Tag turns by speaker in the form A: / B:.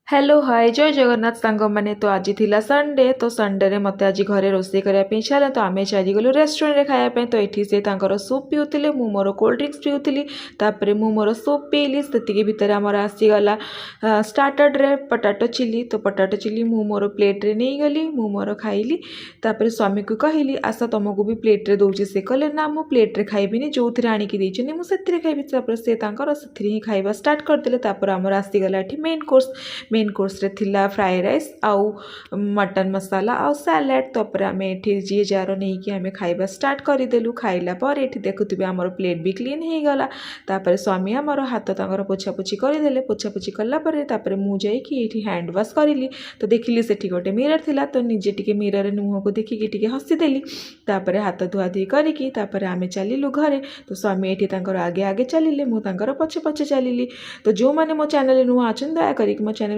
A: hello hi जय जगन्नाथ सांग मैंने तो आज थिला संडे तो संडे रे मते आज घरे रोषे करने इच्छा है तो आम चली गलु रेस्टोरेंट रे खाया तो ये से सूप पीउले मु मोर कोल्ड ड्रिंक्स पीउली तापर मु मोर सूप पीली से भितर आमर आसीगला स्टार्टर रे पोटाटो चिली तो पोटाटो चिली मु मोर प्लेट रे नहीं गली मु मोर खाइली तापर स्वामी को कहली आस तुमको भी प्लेट रे दौची से कहले ना मु प्लेट रे खाइबिनी जो थे आणिकी देछनी मु सेथिरे खाइबी तापर से तांकर सेथिरे ही खाइबा स्टार्ट करदेले तापर आमर आसीगला एठी मेन कोर्स रे थिला फ्राए राइस आउ मटन मसाला आउ सैलेड तापर आम ये जी जार नहीं कि आम खाइबा स्टार्ट करदेलु खाइला पर ये देखुवे आमर प्लेट भी क्लीन हो गला तापर स्वामी आमर हाथ तांकर पोछापोछि करदेले पोछापोछि कलापर तापर मुझे ये हैंड वाश करी तो देखिली से गोटे मिरर थिला तो निजे टिके मिरर मुह को देखिकी टिके हसीदेली तापर हाथ धुआधुई करिकी तापर आम चलिलु घरे तो स्वामी ये आगे आगे चलिले मु तांकर पछे पछे चलिली तो जो मैंने मो चैनल नुआ अच्छा दयाकोरी मो चैनल